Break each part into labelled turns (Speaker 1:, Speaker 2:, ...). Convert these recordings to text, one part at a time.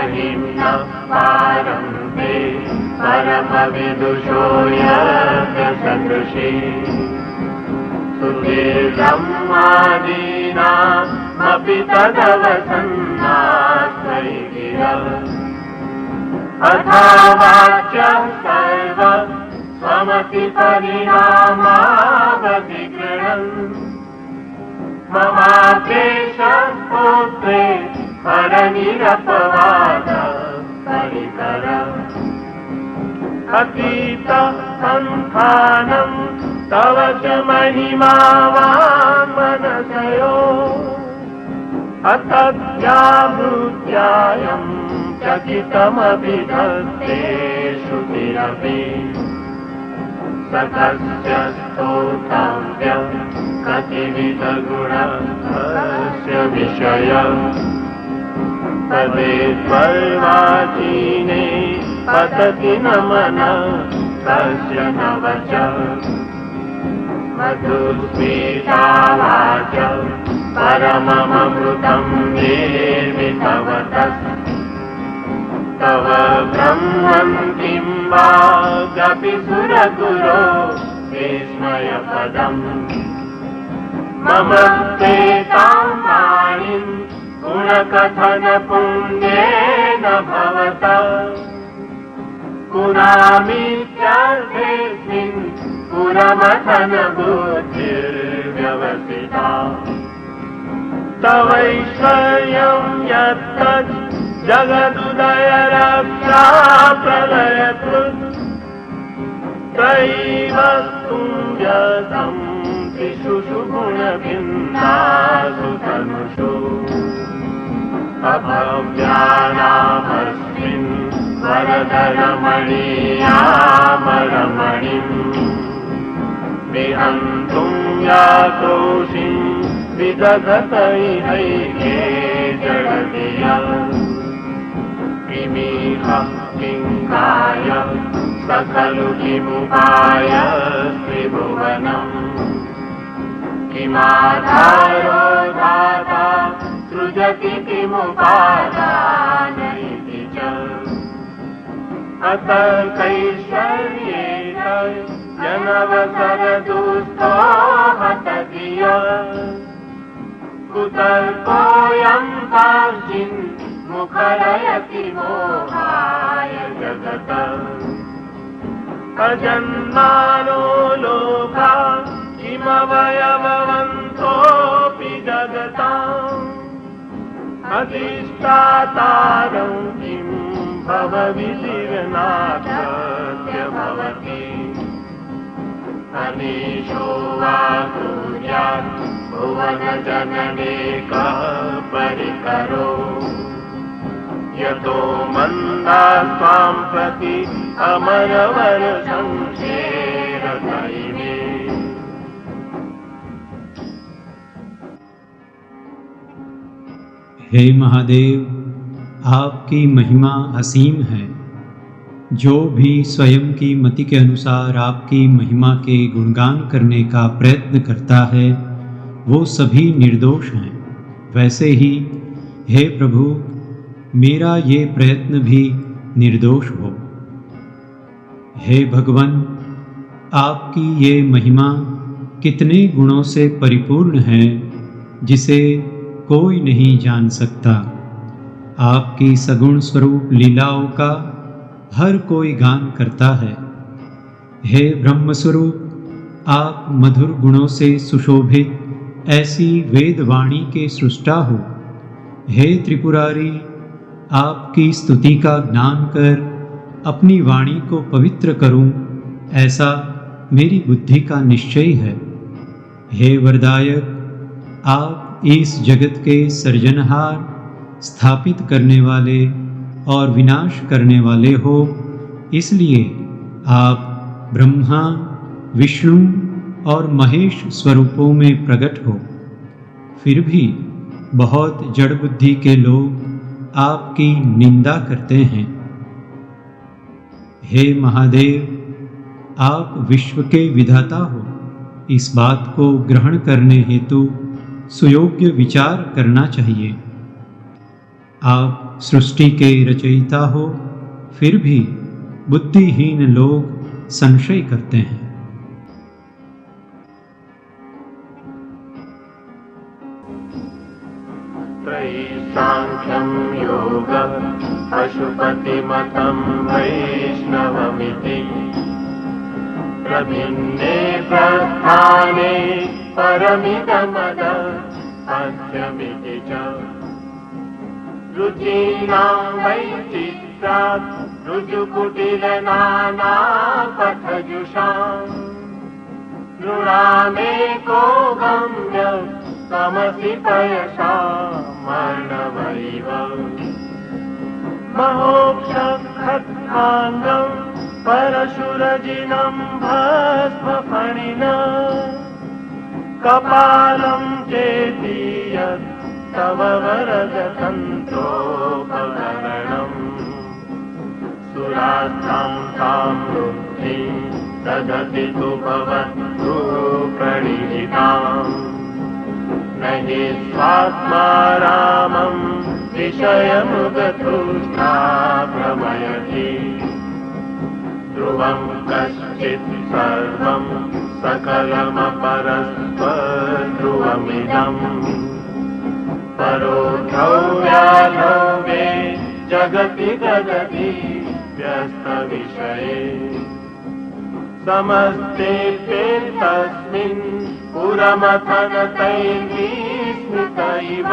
Speaker 1: महिम्नः पारं ते परमविदुषो यस्य सदृशी सुधीर्ब्रह्मादीनामपि तदवसन्नास्मै गिरः अथावाच्यं सर्वं स्वमति परिणामावधिगृह्णन् ममापेशस्तोत्रे परनिरपवादः परिकरः अतीतसन्धानं तव च महिमा वाङ्मनसयो अतव्यावृत्यायं चकितमभिधत्ते श्रुतिरपि सकस्य स्तोतव्यं कतिविधगुणस्य विषयः तदेतर्वाचीने पतति न मनः कस्य न वचः मधुस्मितावाच परममृतं निर्मितवतः तव ब्रह्मन् किं वा गपि सुरगुरो विस्मयपदम् मम तेतां वाणीं गुणकथनपुण्येन भवता पुरामीत्यर्थेऽस्मिन् पुरमथनबुद्धिर्व्यवसिता तवैश्वर्यं यत्तत् जगदुदयरक्षा प्रलयकृत् त्रयीवस्तुं व्यतं त्रिषु गुणभिन्नासु तनुषु अभव्यानामस्मिन् वरदरमणीयामरमणिम् विहन्तुं यातोषिं विदधत इहैके जगतिया किमिह किङ्काय स खलु किमुपाय त्रिभुवनम् किमाधारो धाता सृजति किमुपादान इति च अतर्कैश्वर्येण जनवसरदुःस्थो हतधियः कुतर्कोऽयं काञ्चिन् मुखरयति मोहाय जगतः अजन्मानो लोका किमवयववन्तोऽपि जगताम् अधिष्ठातारं किं भवविधिर्नाथस्य भवति अनीशो वा कुर्यात् भुवनजनने कः परिकरो यतो मन्दा त्वां प्रति अमरवरशंसेरतैमे।
Speaker 2: हे महादेव, आपकी महिमा असीम है। जो भी स्वयं की मति के अनुसार आपकी महिमा के गुणगान करने का प्रयत्न करता है वो सभी निर्दोष हैं। वैसे ही हे प्रभु, मेरा ये प्रयत्न भी निर्दोष हो। हे भगवान, आपकी ये महिमा कितने गुणों से परिपूर्ण है जिसे कोई नहीं जान सकता। आपकी सगुण स्वरूप लीलाओं का हर कोई गान करता है। हे ब्रह्मस्वरूप, आप मधुर गुणों से सुशोभित ऐसी वेदवाणी के सृष्टा हो। हे त्रिपुरारी, आपकी स्तुति का ज्ञान कर अपनी वाणी को पवित्र करूं, ऐसा मेरी बुद्धि का निश्चय है। हे वरदायक, आप इस जगत के सृजनहार, स्थापित करने वाले और विनाश करने वाले हो, इसलिए आप ब्रह्मा, विष्णु और महेश स्वरूपों में प्रकट हो। फिर भी बहुत जड़ बुद्धि के लोग आपकी निंदा करते हैं। हे महादेव, आप विश्व के विधाता हो। इस बात को ग्रहण करने हेतु सुयोग्य विचार करना चाहिए। आप सृष्टि के रचयिता हो, फिर भी बुद्धिहीन लोग संशय करते हैं।
Speaker 1: त्रयी सांख्यं योग पशुपतिमतं वैष्णवमिति प्रभिन्ने प्रस्थाने परमिदमद पथ्यमिति च रुचीनां वैचित्रात् रुजुकुटिलनानापथजुषाम् नृणामेको गम्य तमसि पयसा मर्णवैव महोक्षखड्गाङ्गं परशुरजिनं भस्मफणिना कपालं चेति यत् तव वरदतन्त्रोपकरणम् सुरात्रां तां वृद्धिं ददति तु भवतु प्रणिहिताम् न हि स्वात्मा रामं विषयमुगतुष्टा भ्रमयति ध्रुवं कश्चित् सर्वं सकलमपरस्त्वध्रुवमिदम् परोऽध्रौ व्याधौवे जगति गगति व्यस्तविषये समस्तेऽप्येतस्मिन् पुरमथनतैर्विस्मृतैव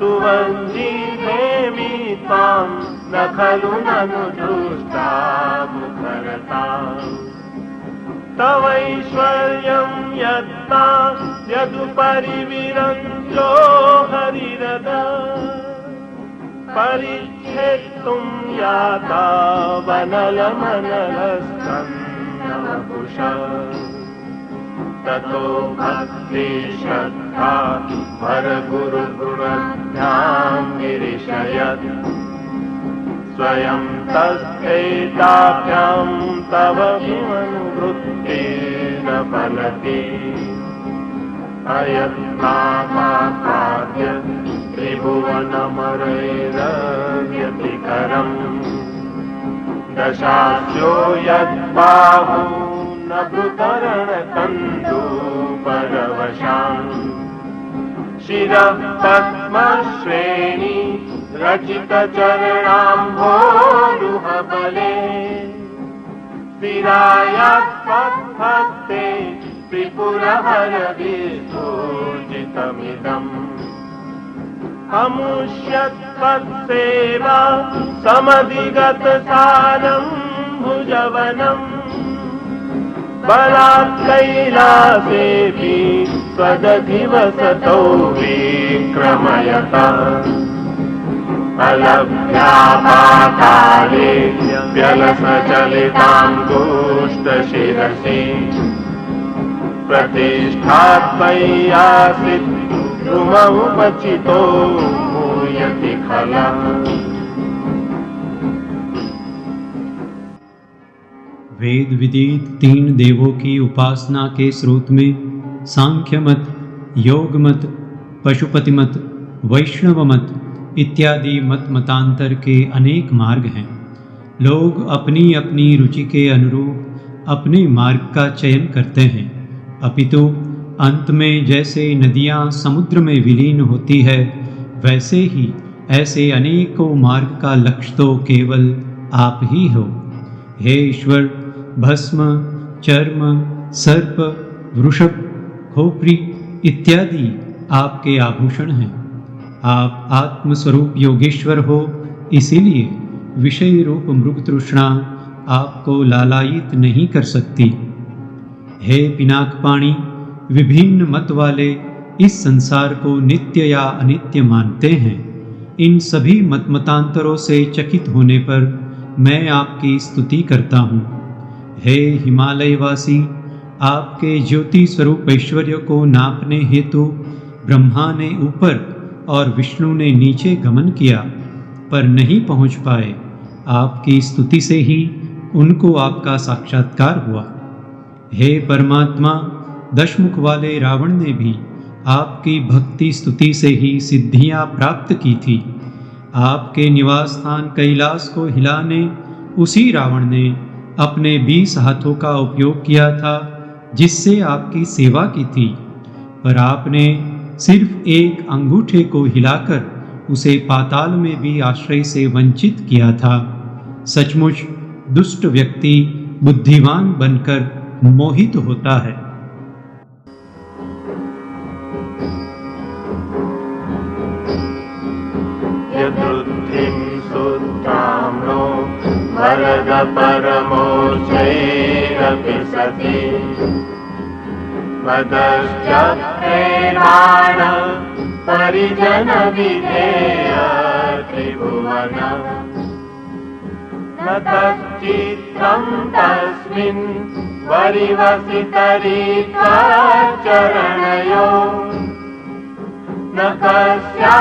Speaker 1: तुवञ्जीवेमि त्वां न खलु ननु दृष्टा मुखरता तवैश्वर्यं यत्ता यदुपरिविरञ्चो हरिरद परिच्छेत्तुं याता वनलमनलस्कन्धवपुषा ततो भक्ति श्रद्धा भरगुरुगुणध्यां गिरिशयत् स्वयं तस्यैताभ्यां तव किमनुवृत्तिर्न फलति अयत्नापाद्य त्रिभुवनमरैरव्यतिकरम् दशास्यो यद्बाहू न भृतरणकन्दूपरवशान् शिरः पद्मश्रेणी रचितचरणाम्भोरुहबले स्थिरायात्पद्भक्ते त्रिपुरहरविस्फूर्जितमिदम् अमुष्यत्पत्सेवा समधिगतसारं भुजवनम् बलात् कैलासेऽपि त्वदधिवसतौ विक्रमयता अलभ्यापाताले व्यलसचलितां दुष्टशिरसि प्रतिष्ठात्मय्यासीत् ध्रुवमुपचितो भूयति खला।
Speaker 2: वेद विदित 3 देवों की उपासना के स्रोत में सांख्य मत, योग मत, पशुपति मत, वैष्णव मत इत्यादि मत मतांतर के अनेक मार्ग हैं। लोग अपनी अपनी रुचि के अनुरूप अपने मार्ग का चयन करते हैं, अपितु अंत में जैसे नदियाँ समुद्र में विलीन होती है, वैसे ही ऐसे अनेकों मार्ग का लक्ष्य तो केवल आप ही हो। हे ईश्वर, भस्म, चर्म, सर्प, वृषभ, खोपरी इत्यादि आपके आभूषण हैं। आप आत्मस्वरूप योगेश्वर हो, इसीलिए विषय रूप मृग तृष्णा आपको लालायित नहीं कर सकती। हे पिनाकपाणी, विभिन्न मत वाले इस संसार को नित्य या अनित्य मानते हैं। इन सभी मत मतांतरों से चकित होने पर मैं आपकी स्तुति करता हूँ। हे हिमालयवासी, आपके ज्योति स्वरूप ऐश्वर्य को नापने हेतु ब्रह्मा ने ऊपर और विष्णु ने नीचे गमन किया, पर नहीं पहुँच पाए। आपकी स्तुति से ही उनको आपका साक्षात्कार हुआ। हे परमात्मा, दशमुख वाले रावण ने भी आपकी भक्ति स्तुति से ही सिद्धियां प्राप्त की थी। आपके निवास स्थान कैलाश को हिलाने उसी रावण ने अपने 20 हाथों का उपयोग किया था जिससे आपकी सेवा की थी, पर आपने सिर्फ एक अंगूठे को हिलाकर उसे पाताल में भी आश्रय से वंचित किया था। सचमुच दुष्ट व्यक्ति बुद्धिमान बनकर मोहित होता है।
Speaker 1: यदृद्धिं सुताम्नो वरद परमोच्चैरपि सति वदश्चक्रेणाण परिजन विधेय त्रिभुवन न कश्चित्तं तस्मिन् वरिवसितरीकाचरणयो न कस्या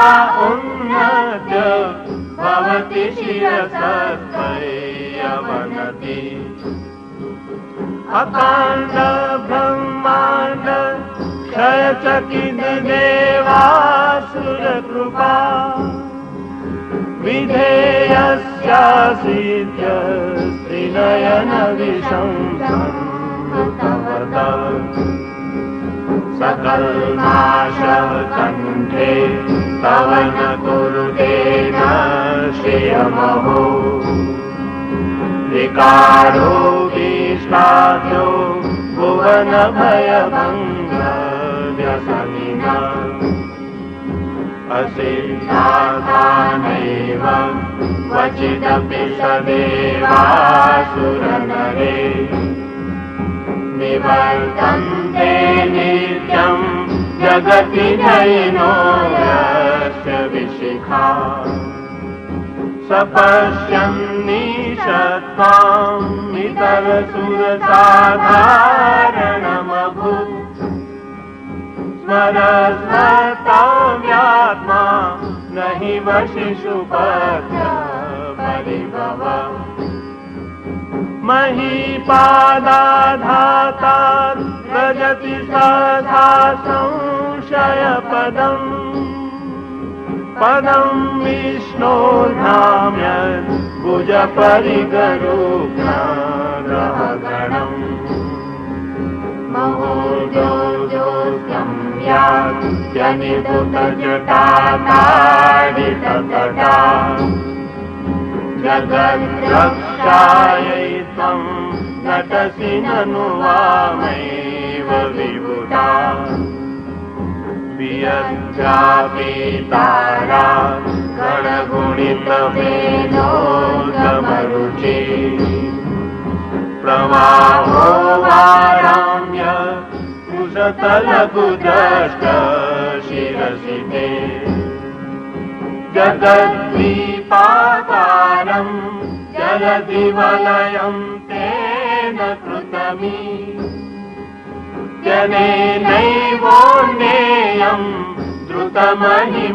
Speaker 1: उन्नत्य भवति शिरसत्वयवनति अकाण्ड ब्रह्माण्ड क्षयचकित देवासुर कृपा विधेयस्यासीत्य त्रिनयन विशंसतवता सकलनाशः कण्ठे तव न कुरुते न श्रियमहो विकारो विश्वाद्यो भुवन भयभङ्ग व्यसनिना असिद्धानैव क्वचिदपि सदेवासुरनरे निवर्तन्ते नित्यं जगति नयनो यस्य विशिखा सपश्यन्निशत्वाम् इतरसुरसाधारणमभूत् स्मरस्वताव्यात्मा न हि वशिषुपत्र परिभव महीपादाधाता व्रजति सहसा संशयपदम् पदं विष्णोर्धाम्यत् भुजपरिगरुग्रहगणम् महोजोजोऽस्यं यात्यनिभृतजटाताडितकटा जगद्रक्षायै त्वं नटसि ननु वामैव विबुधा वियज्ञापि तारा गणगुणितवेणोदमरुचि प्रवाहो वाराम्य कुशतलकुदष्ट शिरसि ते जगद्दीपाकारं जलधिवलयं तेन कृतमी जनेनैवोन्नेयं द्रुतमहिमदीर्यं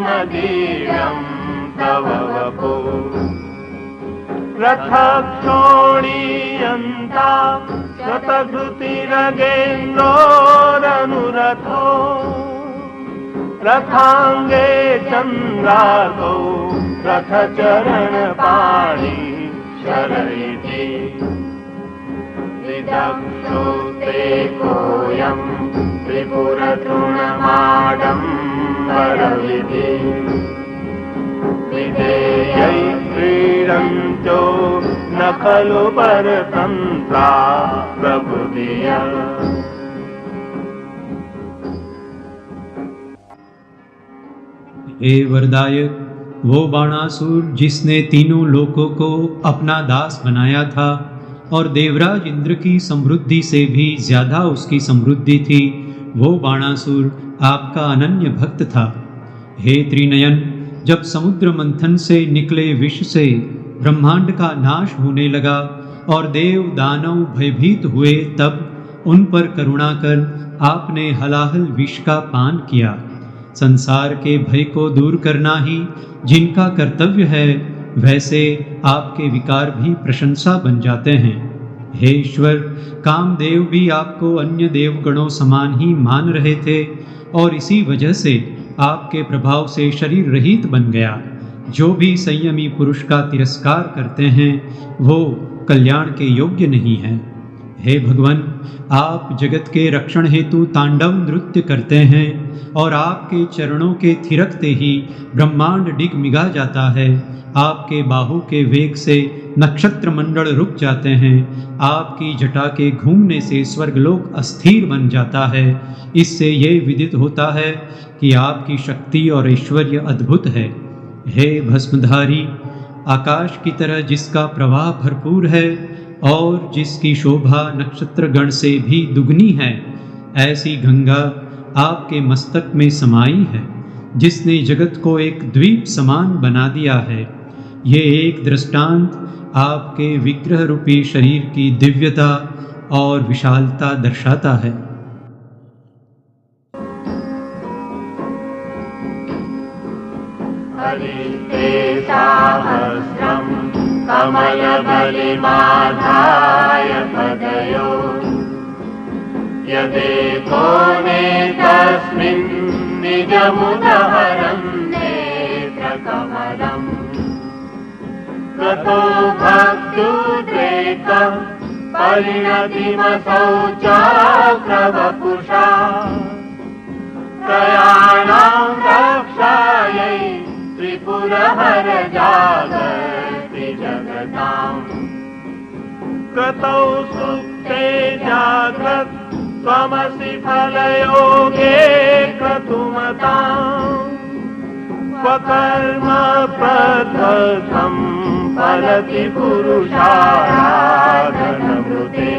Speaker 1: तव वपो रथक्षोणीयन्ता शतधृतिरगेन्द्रोरनुरथो रथाङ्गे चन्द्रार्कौ रथचरणपाणि शरयति विदक्षो ते कोऽयं त्रिपुरतृणमाडम्बरविधि विधेयै क्रीडन्तो न खलु परतन्त्रा प्रभुधिया।
Speaker 2: हे वरदायक, वो बाणासुर जिसने तीनों लोकों को अपना दास बनाया था और देवराज इंद्र की समृद्धि से भी ज्यादा उसकी समृद्धि थी, वो बाणासुर आपका अनन्य भक्त था। हे त्रिनयन, जब समुद्र मंथन से निकले विष से ब्रह्मांड का नाश होने लगा और देव दानव भयभीत हुए, तब उन पर करुणा कर आपने हलाहल विष का पान किया। संसार के भय को दूर करना ही जिनका कर्तव्य है, वैसे आपके विकार भी प्रशंसा बन जाते हैं। हे ईश्वर, कामदेव भी आपको अन्य देवगणों समान ही मान रहे थे, और इसी वजह से आपके प्रभाव से शरीर रहित बन गया। जो भी संयमी पुरुष का तिरस्कार करते हैं वो कल्याण के योग्य नहीं है। हे भगवान, आप जगत के रक्षण हेतु तांडव नृत्य करते हैं और आपके चरणों के थिरकते ही ब्रह्मांड डिगमिगा जाता है। आपके बाहु के वेग से नक्षत्र मंडल रुक जाते हैं। आपकी जटा के घूमने से स्वर्गलोक अस्थिर बन जाता है। इससे ये विदित होता है कि आपकी शक्ति और ऐश्वर्य अद्भुत है। हे भस्मधारी, आकाश की तरह जिसका प्रवाह भरपूर है और जिसकी शोभा नक्षत्रगण से भी दुगनी है, ऐसी गंगा आपके मस्तक में समाई है, जिसने जगत को एक द्वीप समान बना दिया है। ये एक दृष्टांत आपके विग्रह रूपी शरीर की दिव्यता और विशालता दर्शाता है।
Speaker 1: हरिते साहस्रम् कमलबलिमाधाय पदयो यदेको नेतस्मिन् निजमुदहरन् नेत्रकमलम् ततो भक्तुद्रेकः परिणतिमसौ चक्रवपुषा त्रयाणां रक्षायै त्रिपुरहर जागर्ति जगताम् कृतौ सुप्ते जाग्रत् त्वमसि फलयोगे क्रतुमताम् स्वकर्म प्रदत्तं फलति पुरुषाराधनमृते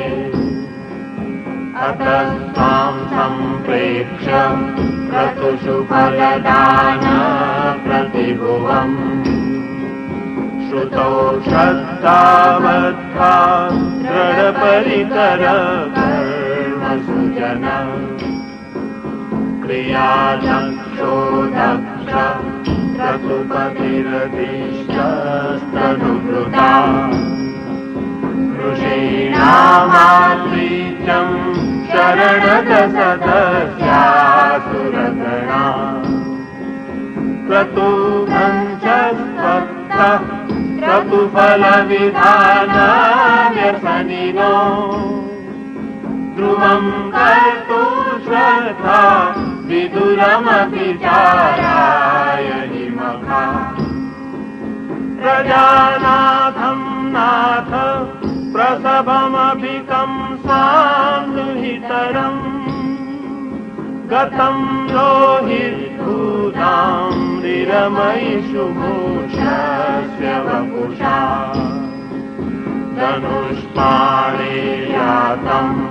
Speaker 1: अतस्त्वां सम्प्रेक्ष्य क्रतुषु फलदान प्रतिभुवम् श्रुतौ श्रद्धावद्धा दृढपरिकर कर्मसु जन क्रियादक्षो दक्ष क्रतुपतिरधिष्ठस्तनुभृता ऋषीणामात्रीचं शरणदशदस्यासुरगणा क्रतुभञ्चस्त्वत्तः क्रतुफलविधानव्यसनिनो ध्रुवं कर्तुं श्रद्धा विदुरमपि चारायणिमखा प्रजानाथं नाथ प्रसभमभिकं सान्दुहितरम् गतं लोहितभूतां निरमयिषु मोक्षस्य वपुषा धनुष्पाणे यातम्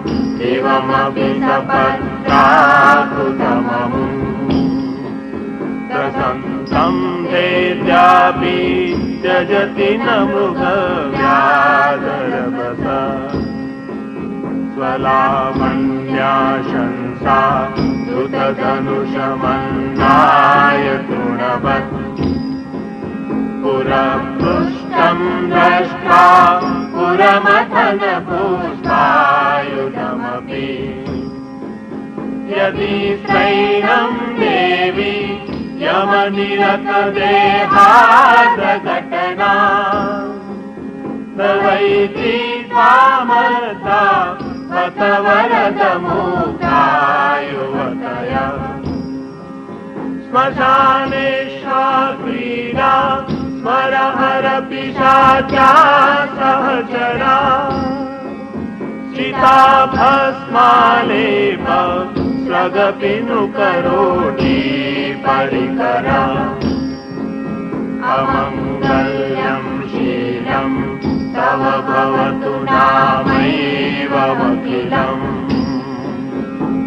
Speaker 1: एवमपि सपत्राकृतममुम् प्रसन्तं देद्यापि त्यजति न मृगव्याधरवस स्वलावण्याशंसा द्रुतधनुषमन्नाय तृणवत् पुरपृष्ठं दृष्ट्वा पुरमथन पुष्पायुधमपि यदि सैनं देवी यमनिरतदेहाद्रघटना तवैति त्वामर्था हत वरदमुक्तायुवतया श्मशानेष्वा क्रीडा स्मरहर पिशाचा सहचरा चिता भस्मालेप स्रगपिनुकरोटी परिकरा अमङ्गल्यं शीलं तव भवतु नामैवमखिलम्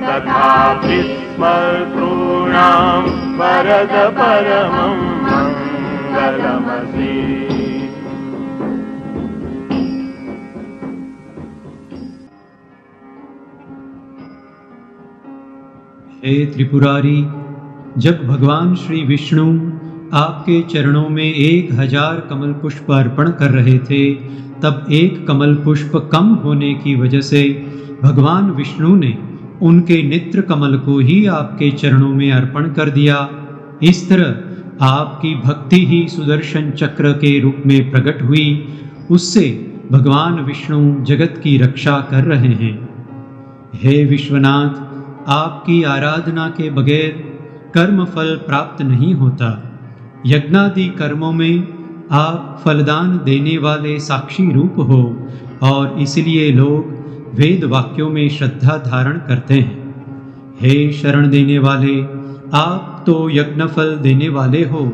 Speaker 1: तथापि स्मर्तॄणां वरद परमं मङ्गलमसि।
Speaker 2: हे त्रिपुरारी, जब भगवान श्री विष्णु आपके चरणों में 1000 कमल पुष्प अर्पण कर रहे थे, तब एक कमल पुष्प कम होने की वजह से भगवान विष्णु ने उनके नेत्र कमल को ही आपके चरणों में अर्पण कर दिया। इस तरह आपकी भक्ति ही सुदर्शन चक्र के रूप में प्रकट हुई। उससे भगवान विष्णु जगत की रक्षा कर रहे हैं। हे विश्वनाथ, आपकी आराधना के बगैर कर्म फल प्राप्त नहीं होता। यज्ञादि कर्मों में आप फलदान देने वाले साक्षी रूप हो और इसलिए लोग वेद वाक्यों में श्रद्धा धारण करते हैं। हे शरण देने वाले, आप तो यज्ञ फल देने वाले हो,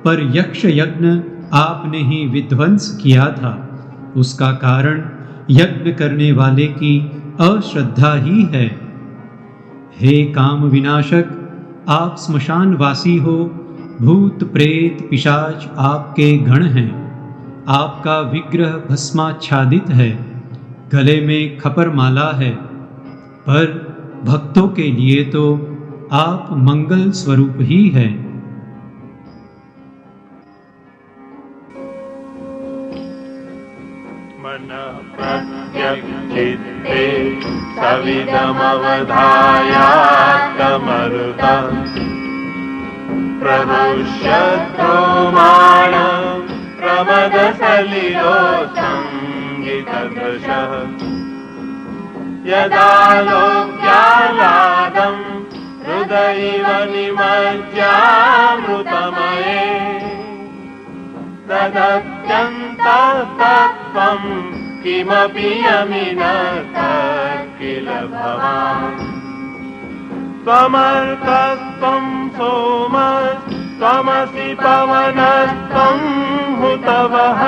Speaker 2: पर यक्ष यज्ञ आपने ही विध्वंस किया था। उसका कारण यज्ञ करने वाले की अश्रद्धा ही है। हे काम विनाशक, आप स्मशानवासी हो। भूत प्रेत पिशाच आपके गण हैं। आपका विग्रह भस्माच्छादित है, गले में खपर माला है, पर भक्तों के लिए तो आप मंगल स्वरूप ही हैं।
Speaker 1: मन प्रत्यक्षिते सविदमवधायात्मरुता प्रभुष्यद्रोमाण प्रमदसलिलो संगीतदृशः यदा लोक्यालादं हृदयैव निमज्यामृतमये तदत्यन्ततत्त्वं किमपि यमिनः किल भवान् त्वमर्कस्त्वं सोमस्त्वमसि पवनस्त्वं हुतवः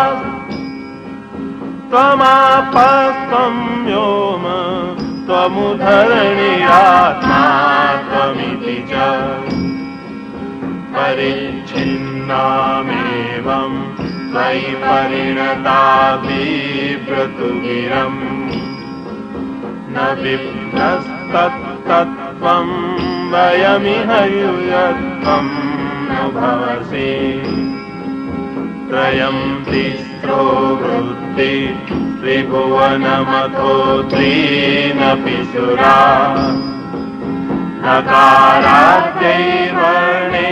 Speaker 1: त्वमापस्त्वं व्योम त्वमुधरणिरात्मा त्वमिति च परिच्छिन्नामेवं त्वयि परिणता बिभ्रतुगिरम् न बिभ्रस्तत्तत्त्वं वयमिह यूयत्वं न भवसि त्रयं तिस्रो वृत्ति त्रिभुवनमथो त्रीनपि सुरा नकाराद्यैर्वर्णे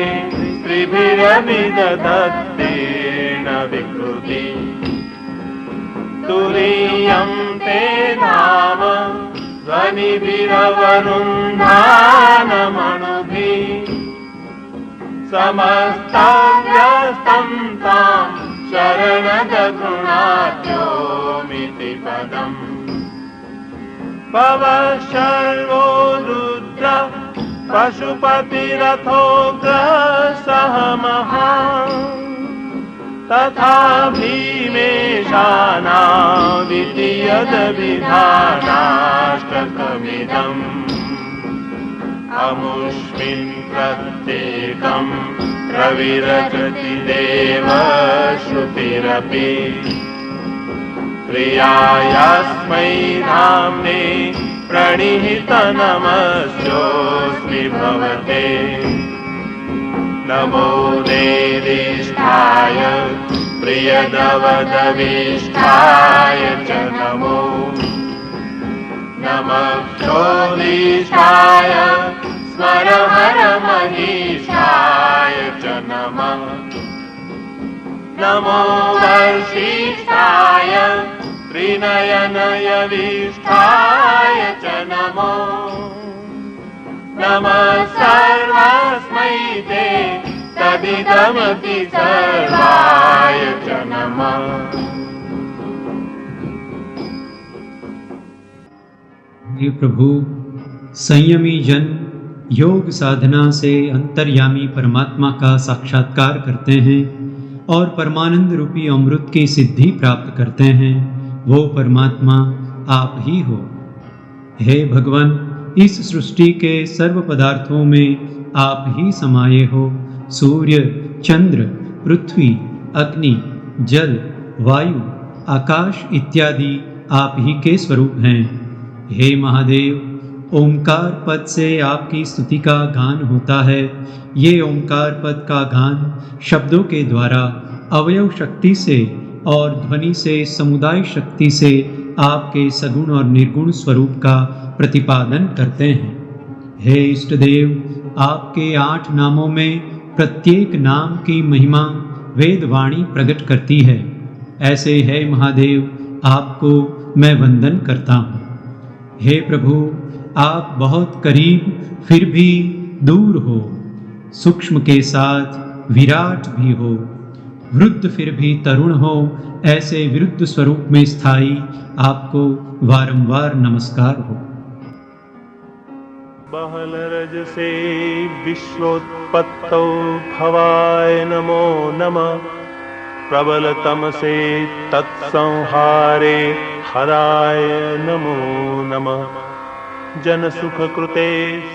Speaker 1: त्रिभिरभिदधत्तेन विकृति तुरीयं ते धाम ध्वनिभिरवरुन्धानमणुभिः समस्तव्यस्तं तां शरणदगृणाद्योमिति पदम् पवशर्वो रुद्र पशुपतिरथोग्रसः महान् तथा भीमेशानाविति यद्विधानाष्टकमिदम् अमुष्मिन् प्रत्येकं प्रविरचति देव श्रुतिरपि प्रियायास्मै धाम्ने प्रणिहितनमस्योऽस्मि भवते नमो नेदिष्ठाय प्रियदवदविष्ठाय च नमो नमः क्षोदिष्ठाय स्मरहरमहीष्ठाय च नमः नमो वर्षिष्ठाय त्रिनयनयविष्ठाय च नमो नमः सर्वस्मै ते तदिदमपि सर्वाय च नमः।
Speaker 2: हे प्रभु, संयमी जन योग साधना से अंतर्यामी परमात्मा का साक्षात्कार करते हैं और परमानंद रूपी अमृत की सिद्धि प्राप्त करते हैं। वो परमात्मा आप ही हो। हे भगवान, इस सृष्टि के सर्व पदार्थों में आप ही समाये हो। सूर्य, चंद्र, पृथ्वी, अग्नि, जल, वायु, आकाश इत्यादि आप ही के स्वरूप हैं। हे महादेव, ओंकार पद से आपकी स्तुति का गान होता है। ये ओंकार पद का गान शब्दों के द्वारा अवयव शक्ति से और ध्वनि से समुदाय शक्ति से आपके सगुण और निर्गुण स्वरूप का प्रतिपादन करते हैं। हे इष्टदेव, आपके 8 नामों में प्रत्येक नाम की महिमा वेदवाणी प्रकट करती है। ऐसे है महादेव, आपको मैं वंदन करता हूँ। हे प्रभु, आप बहुत करीब फिर भी दूर हो, सूक्ष्म के साथ विराट भी हो, वृद्ध फिर भी तरुण हो, ऐसे विरुद्ध स्वरूप में स्थायी आपको वारंवार नमस्कार हो।
Speaker 1: बहलरज से विश्वोत्पत्तौ भवाय नमो नमः। प्रबलतम से तत्संहारे हराय नमो नमः। जनसुख कृते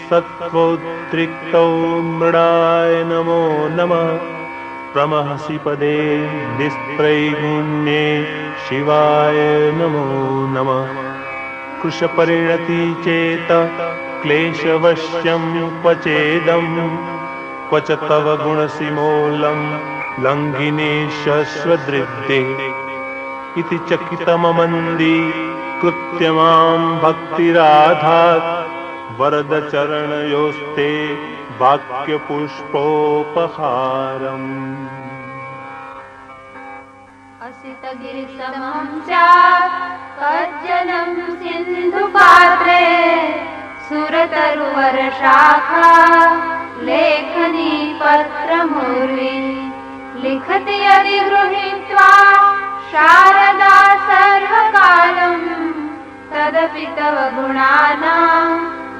Speaker 1: सत्वोद्रिक्तौ मृडाय नमो नमः। प्रमहसि पदे निस्त्रैगुण्ये शिवाय नमो नमः। कृशपरिणति चेत क्लेशवश्यं क्वचेदं क्वच तव गुणसिमोलं लङ्घिनेशस्वदृद्धे इति चकितममन्दी कृत्य मां भक्तिराधात् वरद चरणयोस्ते वाक्यपुष्पोपहारम्।
Speaker 3: असितगिरिसमं स्यात् कज्जलं सिन्धुपात्रे सुरतरुवरशाखा लेखनी पत्रमुर्वी लिखति यदि गृहीत्वा शारदा सर्वकालं तदपि तव गुणानाम्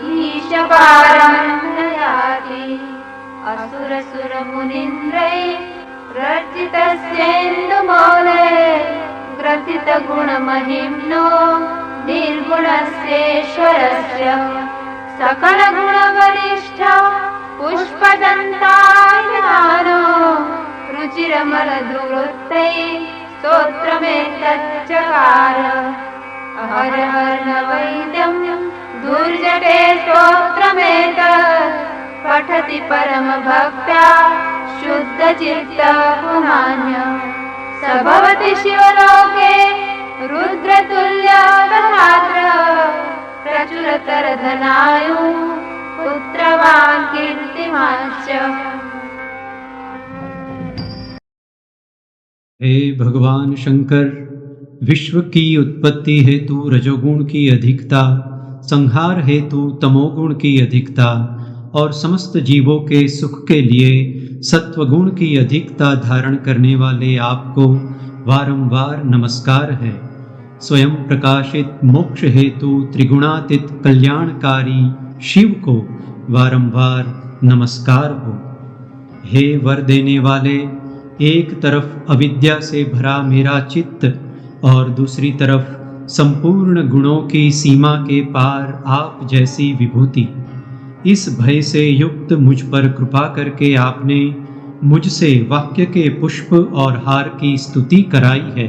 Speaker 3: ईशपारं नयाति। असुरसुरमुनीन्द्रैः रचितस्येन्दुमौले ग्रथितगुणमहिम्नो निर्गुणस्येश्वरस्य सकलगुणवरिष्ठ पुष्पदन्तायमानो रुचिरमलदुवृत्तैः स्तोत्रमेतच्चकार। हर हर न वैद्यं दुर्जटे स्तोत्रमेतत् पठति परमभक्त्या शुद्धचित्तः पुमान्यः। स भवति शिवलोके रुद्रतुल्यबलाद्रः प्रचुरतरधनायुः पुत्रवान् कीर्तिमांश्च।
Speaker 2: हे भगवान शंकर, विश्व की उत्पत्ति हेतु रजोगुण की अधिकता, संहार हेतु तमोगुण की अधिकता और समस्त जीवों के सुख के लिए सत्वगुण की अधिकता धारण करने वाले आपको वारंवार नमस्कार है। स्वयं प्रकाशित मोक्ष हेतु त्रिगुणातीत कल्याणकारी शिव को वारंवार नमस्कार हो। हे वर देने वाले, एक तरफ अविद्या से भरा मेरा चित्त और दूसरी तरफ संपूर्ण गुणों की सीमा के पार आप जैसी विभूति, इस भय से युक्त मुझ पर कृपा करके आपने मुझसे वाक्य के पुष्प और हार की स्तुति कराई है।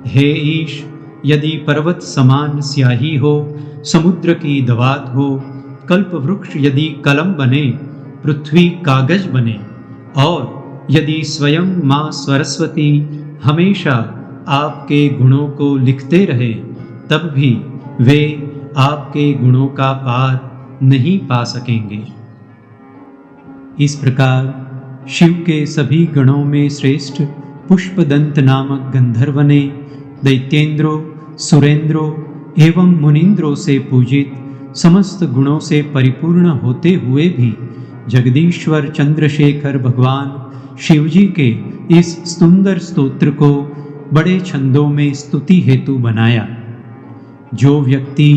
Speaker 2: हे ईश, यदि पर्वत समान स्याही हो, समुद्र की दवात हो, कल्प वृक्ष यदि कलम बने, पृथ्वी कागज बने, और यदि स्वयं माँ सरस्वती हमेशा आपके गुणों को लिखते रहे, तब भी वे आपके गुणों का पार नहीं पा सकेंगे। इस प्रकार शिव के सभी गणों में श्रेष्ठ पुष्पदंत नामक गंधर्व ने दैत्येंद्रों, सुरेंद्रों एवं मुनींद्रों से पूजित समस्त गुणों से परिपूर्ण होते हुए भी जगदीश्वर चंद्रशेखर भगवान शिवजी के इस सुंदर स्तोत्र को बड़े छंदों में स्तुति हेतु बनाया। जो व्यक्ति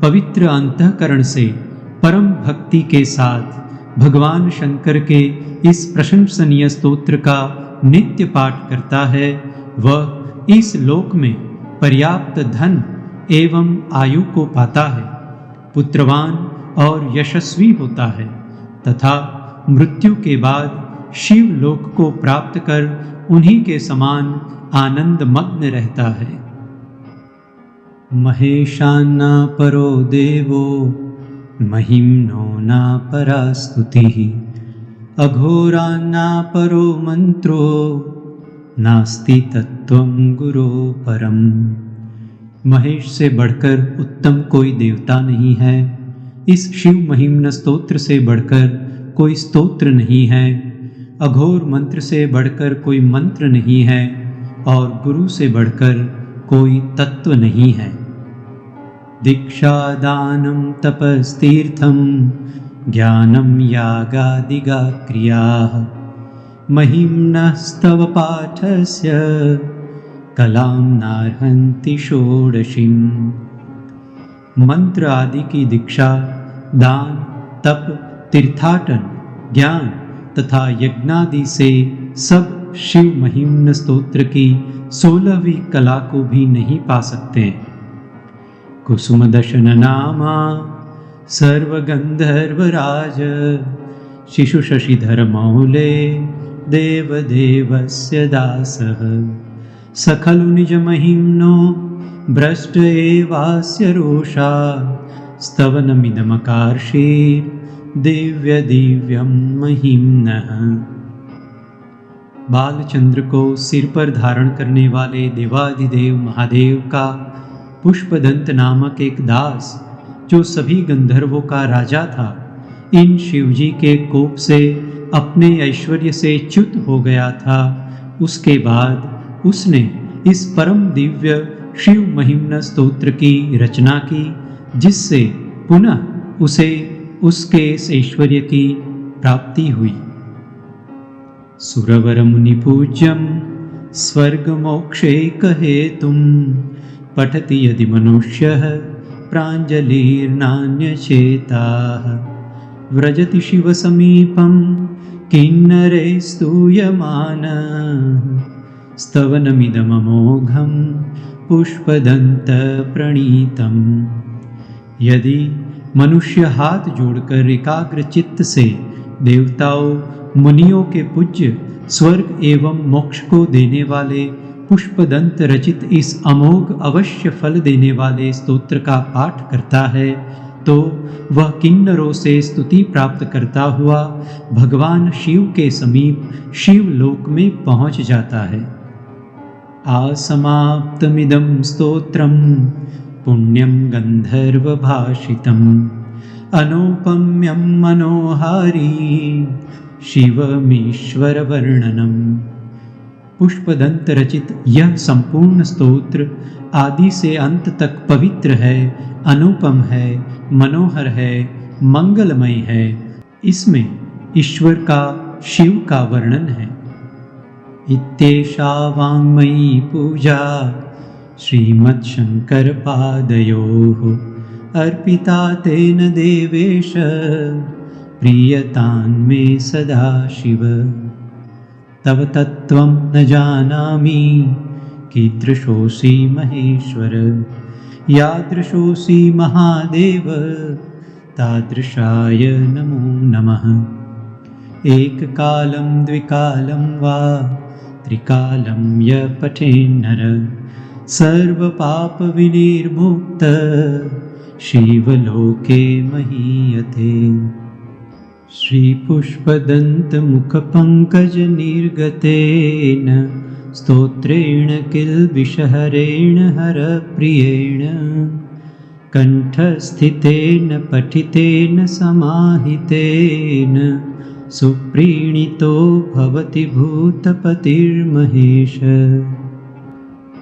Speaker 2: पवित्र अंतःकरण से परम भक्ति के साथ भगवान शंकर के इस प्रशंसनीय स्तोत्र का नित्य पाठ करता है, वह इस लोक में पर्याप्त धन एवं आयु को पाता है, पुत्रवान और यशस्वी होता है तथा मृत्यु के बाद शिव लोक को प्राप्त कर उन्हीं के समान आनंद मग्न रहता है। महेशान्ना परो देवो महिम्नो ना परा स्तुतिः अघोरान्ना परो मंत्रो नास्ति तत्त्वं गुरो परम। महेश से बढ़कर उत्तम कोई देवता नहीं है। इस शिव महिम्न स्तोत्र से बढ़कर कोई स्तोत्र नहीं है। अघोर मंत्र से बढ़कर कोई मंत्र नहीं है और गुरु से बढ़कर कोई तत्व नहीं है। दीक्षा दानं तपस्तीर्थं ज्ञानं यागादिगा क्रियाः महिम्नस्तव पाठस्य कलां नार्हन्ति षोडशीं। मंत्र आदि की दीक्षा, दान, तप, तीर्थाटन, ज्ञान तथा यज्ञादि से सब शिव महिम्न स्तोत्र की 16वीं कला को भी नहीं पा सकते। कुसुम दशन नामा सर्वगंधर्वराज शिशु शशिधर मौले देवदेवस्य दासः सखलु निज महिम्नो भ्रष्ट एवास्य रोषा स्तवनमिदमकार्षीर् दिव्य दिव्यं महिम्नः। बालचंद्र को सिर पर धारण करने वाले देवाधिदेव महादेव का पुष्पदंत नामक एक दास, जो सभी गंधर्वों का राजा था, इन शिवजी के कोप से अपने ऐश्वर्य से च्युत हो गया था। उसके बाद उसने इस परम दिव्य शिव महिम्न स्तोत्र की रचना की, जिससे पुनः उसे उसके इस ऐश्वर्य की प्राप्ति हुई। सुरवर मुनि पूज्यम स्वर्ग मोक्षैक हेतुं पठति यदि मनुष्यः प्राञ्जलिर्नान्यचेताः व्रजति शिव समीपं किन्नरे स्तूयमानः स्तवनमिदममोघं पुष्पदन्त प्रणीतम्। यदि मनुष्य हाथ जोड़कर एकाग्र चित्त से देवताओं मुनियों के पूज्य स्वर्ग एवं मोक्ष को देने वाले पुष्पदंत रचित इस अमोघ अवश्य फल देने वाले स्तोत्र का पाठ करता है, तो वह किन्नरों से स्तुति प्राप्त करता हुआ भगवान शिव के समीप शिवलोक में पहुंच जाता है। आसमाप्तमिदं स्तोत्रं पुण्यं गंधर्वभाषितम् अनुपम्यं मनोहारी शिवमीश्वर वर्णनम्। पुष्पदंत रचित यह संपूर्ण स्तोत्र आदि से अंत तक पवित्र है, अनुपम है, मनोहर है, मंगलमय है। इसमें ईश्वर का, शिव का वर्णन है। इत्येषा वाङ्मयी पूजा श्रीमच्छंकर पादयोः अर्पिता तेन देवेश प्रीयतान् मे सदा शिव। तव तत्त्वं न जानामि कीदृशोऽसि महेश्वर यादृशोऽसि महादेव तादृशाय नमो नमः। एककालं द्विकालं वा त्रिकालं य पठेन्नर सर्वपापविनिर्मुक्त शिवलोके महीयते। श्रीपुष्पदन्तमुखपङ्कजनिर्गतेन स्तोत्रेण किल्बिषहरेण हरप्रियेण कण्ठस्थितेन पठितेन समाहितेन सुप्रीणितो भवति भूतपतिर्महेश।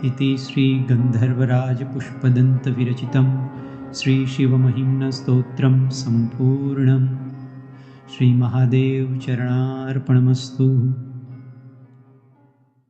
Speaker 2: इति श्रीगन्धर्वराज पुष्पदन्त विरचितं श्रीशिवमहिम्न स्तोत्रं सम्पूर्णम्। श्री महादेव चरणार्पणमस्तु।